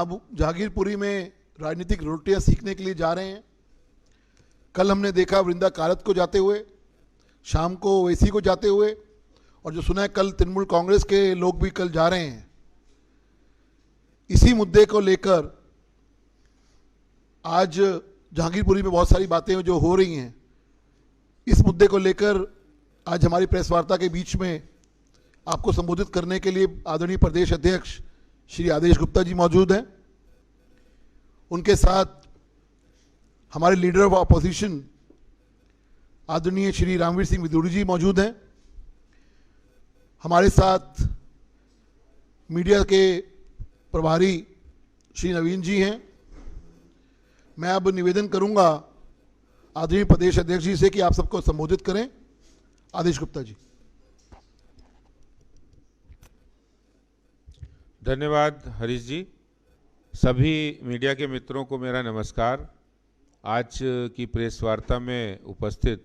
जहांगीरपुरी में राजनीतिक रोटियां सीखने के लिए जा रहे हैं। कल हमने देखा वृंदा कारत को जाते हुए, शाम को ओवैसी को जाते हुए, और जो सुना है कल तृणमूल कांग्रेस के लोग भी कल जा रहे हैं। इसी मुद्दे को लेकर आज जहांगीरपुरी में बहुत सारी बातें जो हो रही हैं, इस मुद्दे को लेकर आज हमारी प्रेस वार्ता के बीच में आपको संबोधित करने के लिए आदरणीय प्रदेश अध्यक्ष श्री आदेश गुप्ता जी मौजूद हैं। उनके साथ हमारे लीडर ऑफ अपोजिशन आदरणीय श्री रामवीर सिंह विदुड़ी जी मौजूद हैं। हमारे साथ मीडिया के प्रभारी श्री नवीन जी हैं। मैं अब निवेदन करूंगा आदरणीय प्रदेश अध्यक्ष जी से कि आप सबको संबोधित करें। आदेश गुप्ता जी। धन्यवाद हरीश जी। सभी मीडिया के मित्रों को मेरा नमस्कार। आज की प्रेस वार्ता में उपस्थित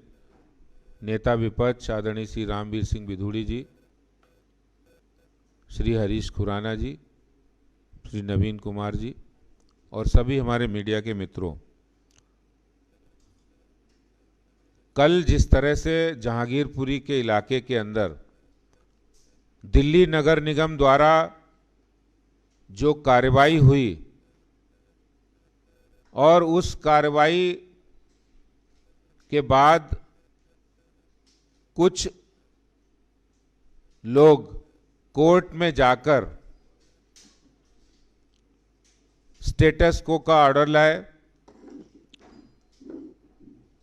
नेता विपक्ष आदरणीय श्री रामवीर सिंह विदुड़ी जी, श्री हरीश खुराना जी, श्री नवीन कुमार जी और सभी हमारे मीडिया के मित्रों, कल जिस तरह से जहांगीरपुरी के इलाके के अंदर दिल्ली नगर निगम द्वारा जो कार्रवाई हुई और उस कार्रवाई के बाद कुछ लोग कोर्ट में जाकर स्टेटस को का ऑर्डर लाए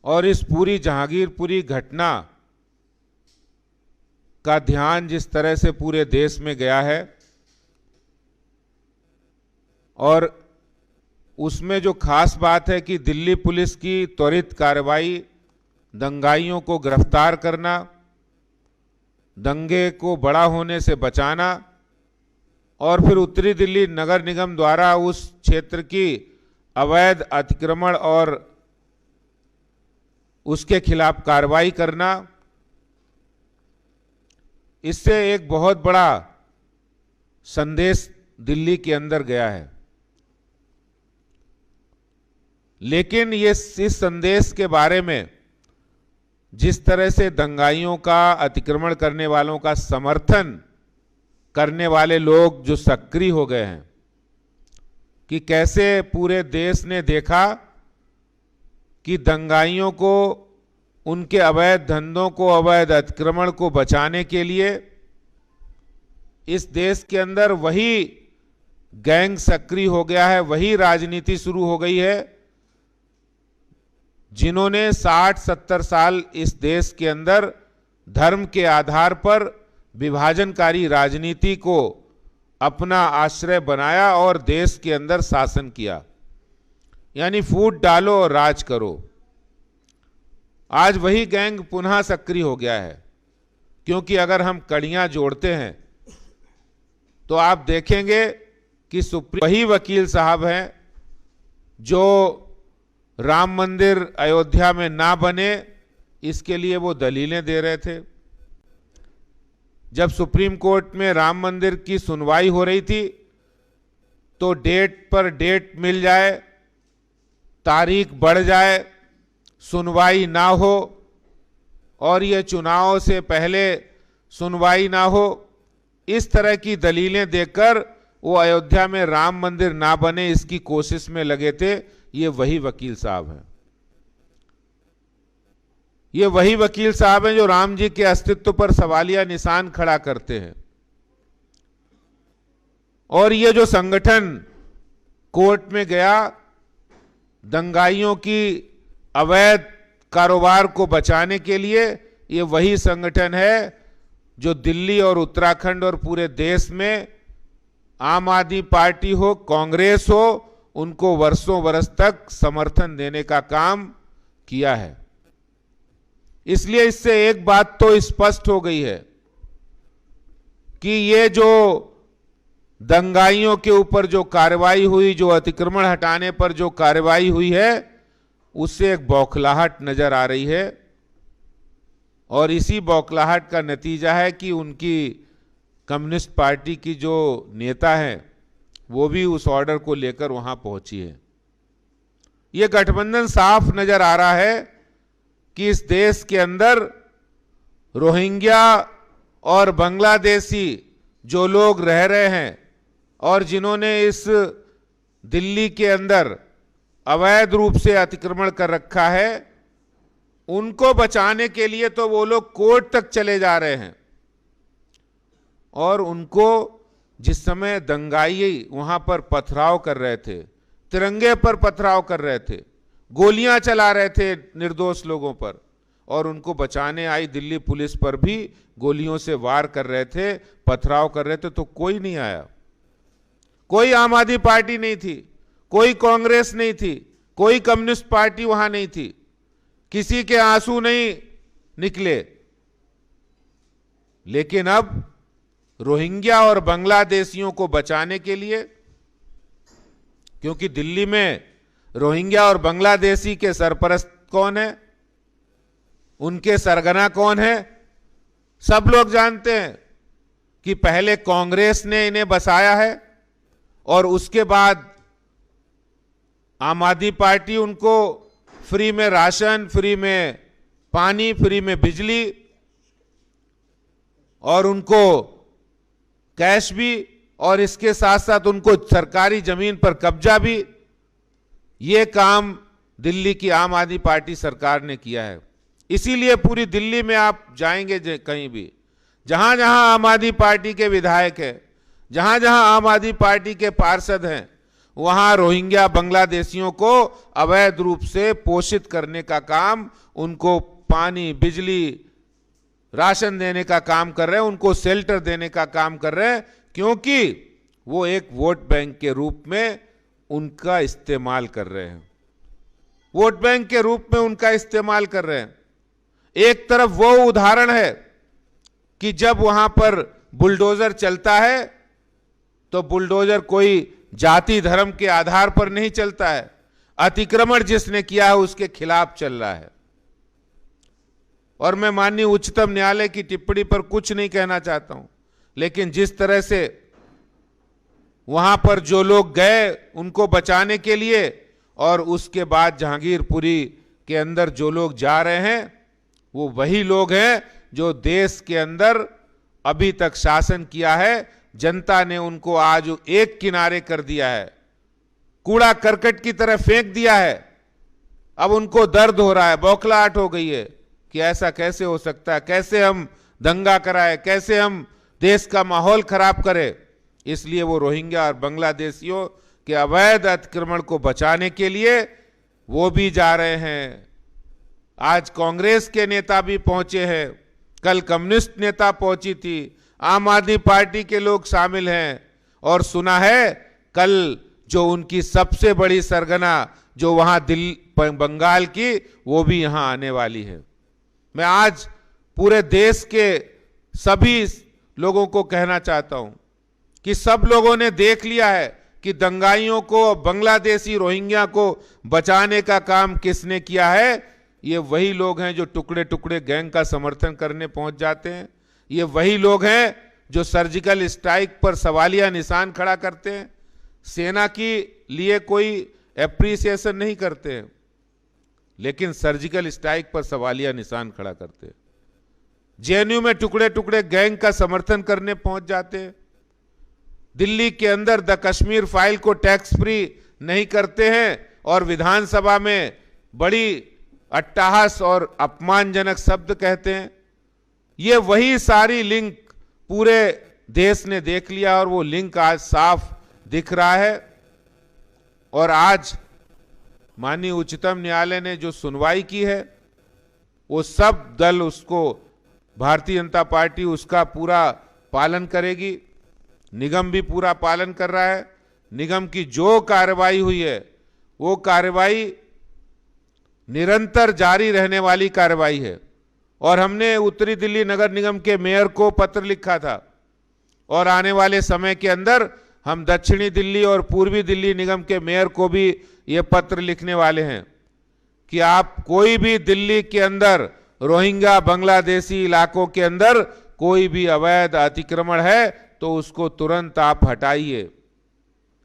और इस पूरी जहांगीरपुरी घटना का ध्यान जिस तरह से पूरे देश में गया है और उसमें जो खास बात है कि दिल्ली पुलिस की त्वरित कार्रवाई, दंगाइयों को गिरफ्तार करना, दंगे को बड़ा होने से बचाना और फिर उत्तरी दिल्ली नगर निगम द्वारा उस क्षेत्र की अवैध अतिक्रमण और उसके खिलाफ कार्रवाई करना, इससे एक बहुत बड़ा संदेश दिल्ली के अंदर गया है। लेकिन इस संदेश के बारे में जिस तरह से दंगाइयों का, अतिक्रमण करने वालों का समर्थन करने वाले लोग जो सक्रिय हो गए हैं, कि कैसे पूरे देश ने देखा कि दंगाइयों को, उनके अवैध धंधों को, अवैध अतिक्रमण को बचाने के लिए इस देश के अंदर वही गैंग सक्रिय हो गया है, वही राजनीति शुरू हो गई है जिन्होंने 60-70 साल इस देश के अंदर धर्म के आधार पर विभाजनकारी राजनीति को अपना आश्रय बनाया और देश के अंदर शासन किया, यानी फूट डालो और राज करो। आज वही गैंग पुनः सक्रिय हो गया है, क्योंकि अगर हम कड़ियां जोड़ते हैं तो आप देखेंगे कि वही वकील साहब हैं जो राम मंदिर अयोध्या में ना बने इसके लिए वो दलीलें दे रहे थे। जब सुप्रीम कोर्ट में राम मंदिर की सुनवाई हो रही थी तो डेट पर डेट मिल जाए, तारीख बढ़ जाए, सुनवाई ना हो और ये चुनाव से पहले सुनवाई ना हो, इस तरह की दलीलें देकर वो अयोध्या में राम मंदिर ना बने इसकी कोशिश में लगे थे। ये वही वकील साहब हैं, ये वही वकील साहब हैं जो राम जी के अस्तित्व पर सवालिया निशान खड़ा करते हैं। और ये जो संगठन कोर्ट में गया दंगाइयों की अवैध कारोबार को बचाने के लिए, ये वही संगठन है जो दिल्ली और उत्तराखंड और पूरे देश में आम आदमी पार्टी हो, कांग्रेस हो, उनको वर्षों वर्ष तक समर्थन देने का काम किया है। इसलिए इससे एक बात तो स्पष्ट हो गई है कि ये जो दंगाइयों के ऊपर जो कार्रवाई हुई, जो अतिक्रमण हटाने पर जो कार्रवाई हुई है, उससे एक बौखलाहट नजर आ रही है और इसी बौखलाहट का नतीजा है कि उनकी कम्युनिस्ट पार्टी की जो नेता हैं वो भी उस ऑर्डर को लेकर वहां पहुंची है। ये गठबंधन साफ नजर आ रहा है कि इस देश के अंदर रोहिंग्या और बांग्लादेशी जो लोग रह रहे हैं और जिन्होंने इस दिल्ली के अंदर अवैध रूप से अतिक्रमण कर रखा है, उनको बचाने के लिए तो वो लोग कोर्ट तक चले जा रहे हैं। और उनको जिस समय दंगाई वहां पर पथराव कर रहे थे, तिरंगे पर पथराव कर रहे थे, गोलियां चला रहे थे निर्दोष लोगों पर, और उनको बचाने आई दिल्ली पुलिस पर भी गोलियों से वार कर रहे थे, पथराव कर रहे थे, तो कोई नहीं आया। कोई आम आदमी पार्टी नहीं थी, कोई कांग्रेस नहीं थी, कोई कम्युनिस्ट पार्टी वहां नहीं थी, किसी के आंसू नहीं निकले। लेकिन अब रोहिंग्या और बांग्लादेशियों को बचाने के लिए, क्योंकि दिल्ली में रोहिंग्या और बांग्लादेशी के सरपरस्त कौन है, उनके सरगना कौन है, सब लोग जानते हैं कि पहले कांग्रेस ने इन्हें बसाया है और उसके बाद आम आदमी पार्टी उनको फ्री में राशन, फ्री में पानी, फ्री में बिजली और उनको कैश भी, और इसके साथ साथ उनको सरकारी जमीन पर कब्जा भी। ये काम दिल्ली की आम आदमी पार्टी सरकार ने किया है। इसीलिए पूरी दिल्ली में आप जाएंगे कहीं भी, जहां जहां आम आदमी पार्टी के विधायक हैं, जहां जहां आम आदमी पार्टी के पार्षद हैं, वहां रोहिंग्या बांग्लादेशियों को अवैध रूप से पोषित करने का काम, उनको पानी, बिजली, राशन देने का काम कर रहे हैं, उनको शेल्टर देने का काम कर रहे हैं, क्योंकि वो एक वोट बैंक के रूप में उनका इस्तेमाल कर रहे हैं। वोट बैंक के रूप में उनका इस्तेमाल कर रहे हैं। एक तरफ वो उदाहरण है कि जब वहां पर बुलडोजर चलता है तो बुलडोजर कोई जाति धर्म के आधार पर नहीं चलता है, अतिक्रमण जिसने किया है उसके खिलाफ चल रहा है। और मैं माननीय उच्चतम न्यायालय की टिप्पणी पर कुछ नहीं कहना चाहता हूं, लेकिन जिस तरह से वहां पर जो लोग गए उनको बचाने के लिए, और उसके बाद जहांगीरपुरी के अंदर जो लोग जा रहे हैं, वो वही लोग हैं जो देश के अंदर अभी तक शासन किया है। जनता ने उनको आज एक किनारे कर दिया है, कूड़ा करकट की तरह फेंक दिया है। अब उनको दर्द हो रहा है, बौखलाहट हो गई है कि ऐसा कैसे हो सकता है, कैसे हम दंगा कराए, कैसे हम देश का माहौल खराब करें। इसलिए वो रोहिंग्या और बांग्लादेशियों के अवैध अतिक्रमण को बचाने के लिए वो भी जा रहे हैं। आज कांग्रेस के नेता भी पहुंचे हैं, कल कम्युनिस्ट नेता पहुंची थी, आम आदमी पार्टी के लोग शामिल हैं, और सुना है कल जो उनकी सबसे बड़ी सरगना जो वहां बंगाल की, वो भी यहां आने वाली है। मैं आज पूरे देश के सभी लोगों को कहना चाहता हूं कि सब लोगों ने देख लिया है कि दंगाइयों को, बांग्लादेशी रोहिंग्या को बचाने का काम किसने किया है। ये वही लोग हैं जो टुकड़े टुकड़े गैंग का समर्थन करने पहुंच जाते हैं। ये वही लोग हैं जो सर्जिकल स्ट्राइक पर सवालिया निशान खड़ा करते हैं, सेना के लिए कोई एप्रिसिएशन नहीं करते हैं, लेकिन सर्जिकल स्ट्राइक पर सवालिया निशान खड़ा करते हैं। जेएनयू में टुकड़े टुकड़े गैंग का समर्थन करने पहुंच जाते हैं। दिल्ली के अंदर द कश्मीर फाइल को टैक्स फ्री नहीं करते हैं और विधानसभा में बड़ी अट्टहास और अपमानजनक शब्द कहते हैं। ये वही सारी लिंक पूरे देश ने देख लिया और वो लिंक आज साफ दिख रहा है। और आज माननीय उच्चतम न्यायालय ने जो सुनवाई की है, वो सब दल उसको, भारतीय जनता पार्टी उसका पूरा पालन करेगी। निगम भी पूरा पालन कर रहा है। निगम की जो कार्रवाई हुई है वो कार्रवाई निरंतर जारी रहने वाली कार्रवाई है। और हमने उत्तरी दिल्ली नगर निगम के मेयर को पत्र लिखा था, और आने वाले समय के अंदर हम दक्षिणी दिल्ली और पूर्वी दिल्ली निगम के मेयर को भी ये पत्र लिखने वाले हैं कि आप कोई भी दिल्ली के अंदर रोहिंग्या बांग्लादेशी इलाकों के अंदर कोई भी अवैध अतिक्रमण है तो उसको तुरंत आप हटाइए।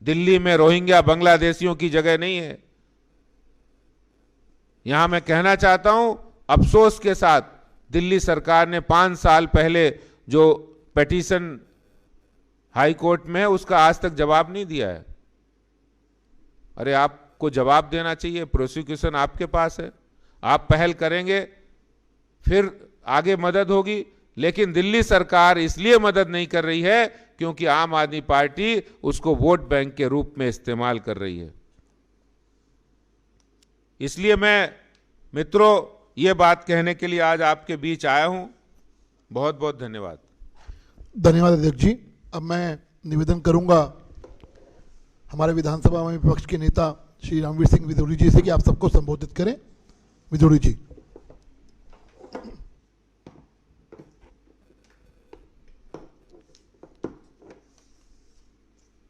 दिल्ली में रोहिंग्या बांग्लादेशियों की जगह नहीं है। यहां मैं कहना चाहता हूं, अफसोस के साथ दिल्ली सरकार ने 5 साल पहले जो पिटीशन हाई कोर्ट में है उसका आज तक जवाब नहीं दिया है। अरे आपको जवाब देना चाहिए, प्रोसिक्यूशन आपके पास है, आप पहल करेंगे फिर आगे मदद होगी। लेकिन दिल्ली सरकार इसलिए मदद नहीं कर रही है क्योंकि आम आदमी पार्टी उसको वोट बैंक के रूप में इस्तेमाल कर रही है। इसलिए मैं मित्रों ये बात कहने के लिए आज आपके बीच आया हूं। बहुत बहुत धन्यवाद। धन्यवाद अध्यक्ष जी। अब मैं निवेदन करूंगा हमारे विधानसभा में विपक्ष के नेता श्री रामवीर सिंह विदुरी जी से कि आप सबको संबोधित करें। विदुरी जी।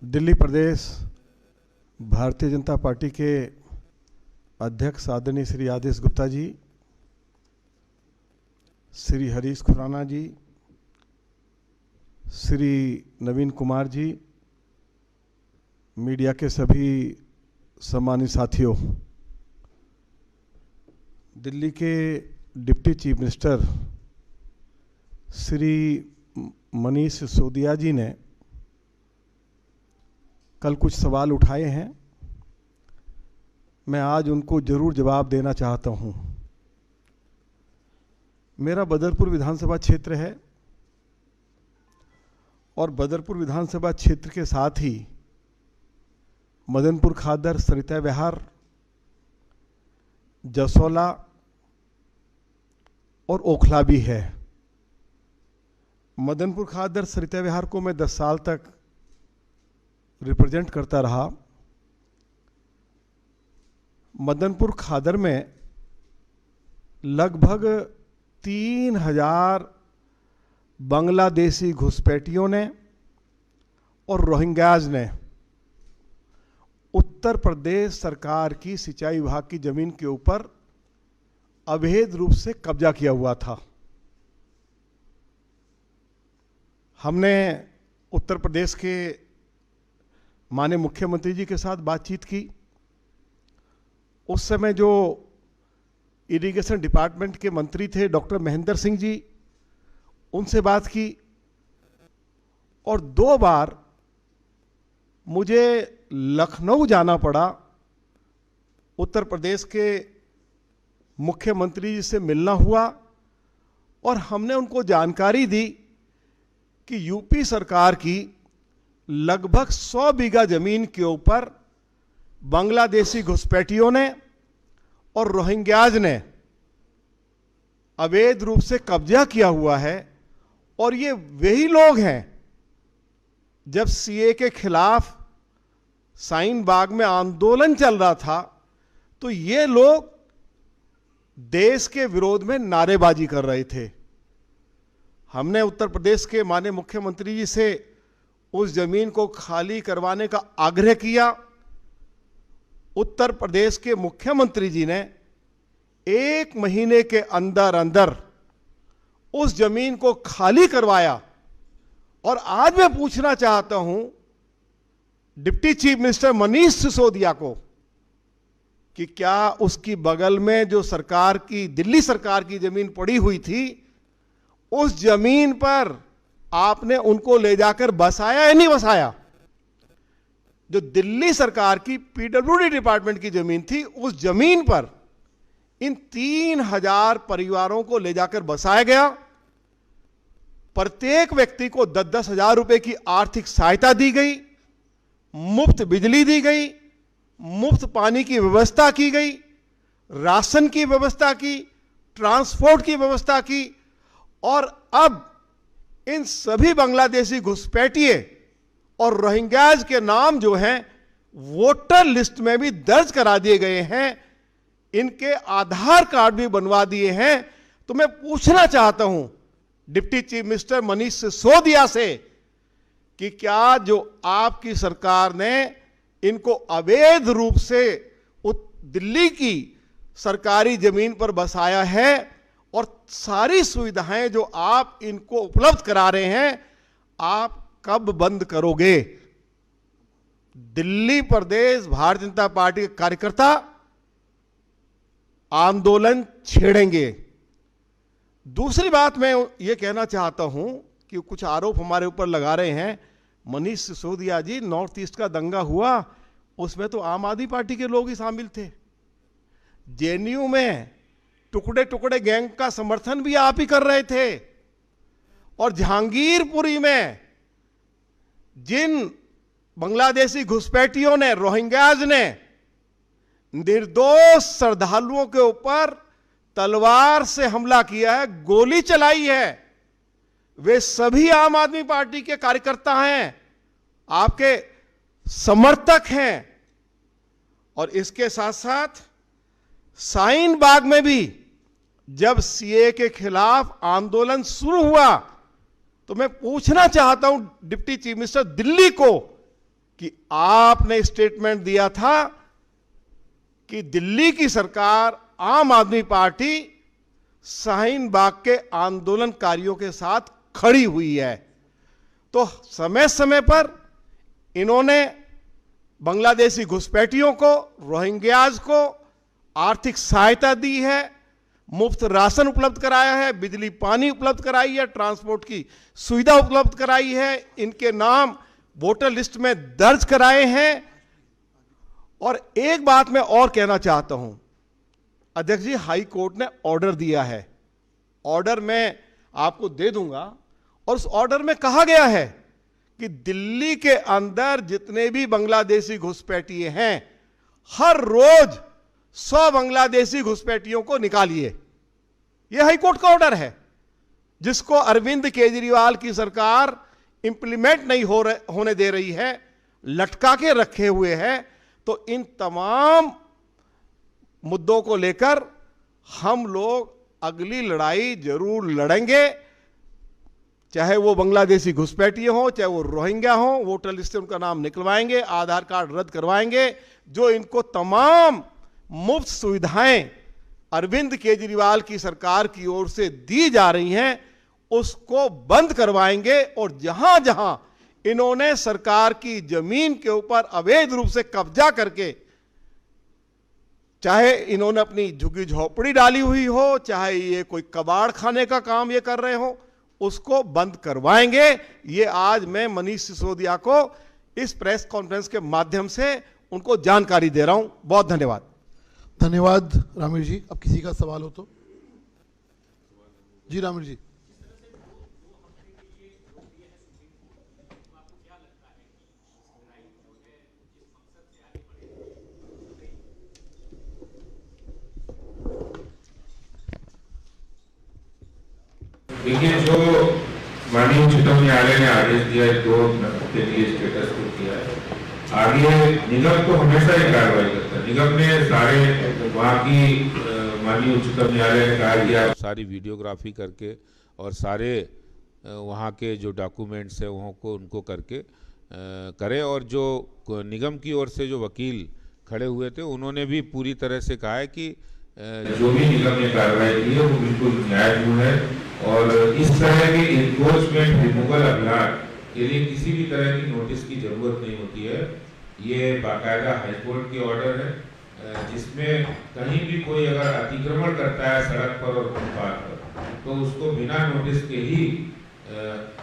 दिल्ली प्रदेश भारतीय जनता पार्टी के अध्यक्ष आदरणीय श्री आदेश गुप्ता जी, श्री हरीश खुराना जी, श्री नवीन कुमार जी, मीडिया के सभी सम्मानित साथियों, दिल्ली के deputy chief minister Shri Manish Sisodia ji ने कल कुछ सवाल उठाए हैं, मैं आज उनको जरूर जवाब देना चाहता हूं। मेरा बदरपुर विधानसभा क्षेत्र है और बदरपुर विधानसभा क्षेत्र के साथ ही मदनपुर खादर, सरिता विहार, जसोला और ओखला भी है। मदनपुर खादर, सरिता विहार को मैं 10 साल तक रिप्रेजेंट करता रहा। मदनपुर खादर में लगभग 3000 बांग्लादेशी घुसपैठियों ने और रोहिंग्याज ने उत्तर प्रदेश सरकार की सिंचाई विभाग की जमीन के ऊपर अवैध रूप से कब्जा किया हुआ था। हमने उत्तर प्रदेश के माननीय मुख्यमंत्री जी के साथ बातचीत की। उस समय जो इरिगेशन डिपार्टमेंट के मंत्री थे डॉक्टर महेंद्र सिंह जी, उनसे बात की और 2 बार मुझे लखनऊ जाना पड़ा उत्तर प्रदेश के मुख्यमंत्री जी से मिलना हुआ और हमने उनको जानकारी दी कि यूपी सरकार की लगभग 100 बीघा जमीन के ऊपर बांग्लादेशी घुसपैठियों ने और रोहिंग्याज ने अवैध रूप से कब्जा किया हुआ है। और ये वही लोग हैं, जब सीए के खिलाफ शाहीन बाग में आंदोलन चल रहा था तो ये लोग देश के विरोध में नारेबाजी कर रहे थे। हमने उत्तर प्रदेश के माननीय मुख्यमंत्री जी से उस जमीन को खाली करवाने का आग्रह किया। उत्तर प्रदेश के मुख्यमंत्री जी ने 1 महीने के अंदर अंदर उस जमीन को खाली करवाया। और आज मैं पूछना चाहता हूं deputy chief minister Manish Sisodia को कि क्या उसकी बगल में जो सरकार की, दिल्ली सरकार की जमीन पड़ी हुई थी, उस जमीन पर आपने उनको ले जाकर बसाया या नहीं बसाया? जो दिल्ली सरकार की पीडब्ल्यूडी डिपार्टमेंट की जमीन थी, उस जमीन पर इन 3000 परिवारों को ले जाकर बसाया गया। प्रत्येक व्यक्ति को 10-10 हजार रुपए की आर्थिक सहायता दी गई, मुफ्त बिजली दी गई, मुफ्त पानी की व्यवस्था की गई, राशन की व्यवस्था की, ट्रांसपोर्ट की व्यवस्था की। और अब इन सभी बांग्लादेशी घुसपैठिए और रोहिंग्याज के नाम जो हैं वोटर लिस्ट में भी दर्ज करा दिए गए हैं, इनके आधार कार्ड भी बनवा दिए हैं। तो मैं पूछना चाहता हूं deputy chief minister Manish Sisodia से कि क्या जो आपकी सरकार ने इनको अवैध रूप से दिल्ली की सरकारी जमीन पर बसाया है और सारी सुविधाएं जो आप इनको उपलब्ध करा रहे हैं, आप कब बंद करोगे? दिल्ली प्रदेश भारतीय जनता पार्टी के कार्यकर्ता आंदोलन छेड़ेंगे। दूसरी बात मैं ये कहना चाहता हूं कि कुछ आरोप हमारे ऊपर लगा रहे हैं। मनीष सिसोदिया जी, नॉर्थ ईस्ट का दंगा हुआ, उसमें तो आम आदमी पार्टी के लोग ही शामिल थे। जेएनयू में टुकड़े टुकड़े गैंग का समर्थन भी आप ही कर रहे थे। और जहांगीरपुरी में जिन बांग्लादेशी घुसपैठियों ने, रोहिंग्याज ने निर्दोष श्रद्धालुओं के ऊपर तलवार से हमला किया है, गोली चलाई है, वे सभी आम आदमी पार्टी के कार्यकर्ता हैं, आपके समर्थक हैं। और इसके साथ साथ शाहीन बाग में भी जब सीए के खिलाफ आंदोलन शुरू हुआ तो मैं पूछना चाहता हूं डिप्टी चीफ मिनिस्टर दिल्ली को कि आपने स्टेटमेंट दिया था कि दिल्ली की सरकार, आम आदमी पार्टी शाहीन बाग के आंदोलनकारियों के साथ खड़ी हुई है। तो समय समय पर इन्होंने बांग्लादेशी घुसपैठियों को, रोहिंग्याज को आर्थिक सहायता दी है, मुफ्त राशन उपलब्ध कराया है, बिजली पानी उपलब्ध कराई है, ट्रांसपोर्ट की सुविधा उपलब्ध कराई है, इनके नाम वोटर लिस्ट में दर्ज कराए हैं। और एक बात मैं और कहना चाहता हूं, अध्यक्ष जी, हाई कोर्ट ने ऑर्डर दिया है, ऑर्डर मैं आपको दे दूंगा, और उस ऑर्डर में कहा गया है कि दिल्ली के अंदर जितने भी बांग्लादेशी घुसपैठिए हैं, हर रोज 100 बांग्लादेशी घुसपैठियों को निकालिए। यह हाईकोर्ट का ऑर्डर है, जिसको अरविंद केजरीवाल की सरकार इंप्लीमेंट नहीं होने दे रही है, लटका के रखे हुए है। तो इन तमाम मुद्दों को लेकर हम लोग अगली लड़ाई जरूर लड़ेंगे, चाहे वो बांग्लादेशी घुसपैठिए हो, चाहे वो रोहिंग्या हो, वोटर लिस्ट से उनका नाम निकलवाएंगे, आधार कार्ड रद्द करवाएंगे। जो इनको तमाम मुफ्त सुविधाएं अरविंद केजरीवाल की सरकार की ओर से दी जा रही हैं, उसको बंद करवाएंगे। और जहां जहां इन्होंने सरकार की जमीन के ऊपर अवैध रूप से कब्जा करके, चाहे इन्होंने अपनी झुग्गी झोपड़ी डाली हुई हो, चाहे ये कोई कबाड़ खाने का काम ये कर रहे हो, उसको बंद करवाएंगे। ये आज मैं मनीष सिसोदिया को इस प्रेस कॉन्फ्रेंस के माध्यम से उनको जानकारी दे रहा हूं। बहुत धन्यवाद। धन्यवाद रामीर जी। अब किसी का सवाल हो तो जी रामीर जी। देखिए, जो माननीय उच्चतम न्यायालय ने आदेश दिया है, 2 हफ्ते के लिए स्टेटस को किया है, आगे निगम तो हमेशा ही कार्रवाई करता है। निगम ने सारे वहाँ की माननीय उच्चतम न्यायालय ने कहा दिया, सारी वीडियोग्राफी करके और सारे वहाँ के जो डॉक्यूमेंट्स है वहाँ को उनको करके करे। और जो निगम की ओर से जो वकील खड़े हुए थे, उन्होंने भी पूरी तरह से कहा है कि जो भी निगम ने कार्रवाई की है वो बिल्कुल न्यायपूर्ण है। और इस तरह के इन्फोर्समेंट रिमूवल अभियान के लिए किसी भी तरह की नोटिस की जरूरत नहीं होती है। ये बाकायदा हाईकोर्ट के ऑर्डर है, जिसमें कहीं भी कोई अगर अतिक्रमण करता है सड़क पर और फुटपाथ पर, तो उसको बिना नोटिस के ही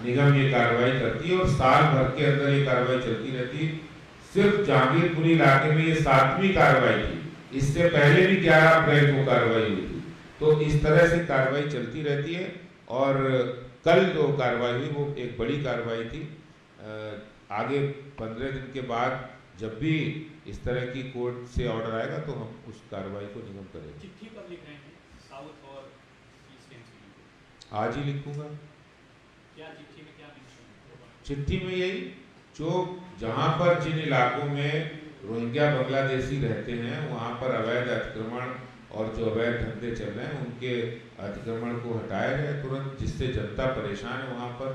निगम ये कार्रवाई करती है। और साल भर के अंदर ये कार्रवाई चलती रहती है। सिर्फ जहांगीरपुरी इलाके में ये 7वीं कार्रवाई थी, इससे पहले भी 11 अप्रैल को कार्रवाई हुई थी। तो इस तरह से कार्रवाई चलती रहती है। और कल जो कार्रवाई हुई वो एक बड़ी कार्रवाई थी। आगे 15 दिन के बाद जब भी इस तरह की कोर्ट से ऑर्डर आएगा तो हम उस कार्रवाई को निगम करेंगे। चिट्ठी कब लिख रहे हैं? साउथ और ईस्ट? आज ही लिखूंगा। क्या चिट्ठी में क्या लिखूंगा? चिट्ठी में यही, जो जहां पर जिन इलाकों में रोहिंग्या बांग्लादेशी रहते हैं वहां पर अवैध अतिक्रमण और जो अवैध धंधे चल रहे हैं उनके अतिक्रमण को हटाया जाए तुरंत, जिससे जनता परेशान है वहाँ पर।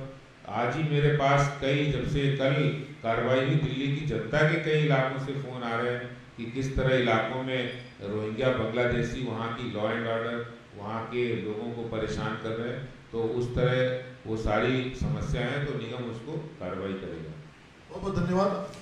आज ही मेरे पास कई, जब से कल कार्रवाई हुई, दिल्ली की जनता के कई इलाकों से फ़ोन आ रहे हैं कि किस तरह इलाकों में रोहिंग्या बांग्लादेशी वहाँ की लॉ एंड ऑर्डर, वहाँ के लोगों को परेशान कर रहे हैं। तो उस तरह वो सारी समस्याएं हैं, तो निगम उसको कार्रवाई करेगा। बहुत बहुत धन्यवाद।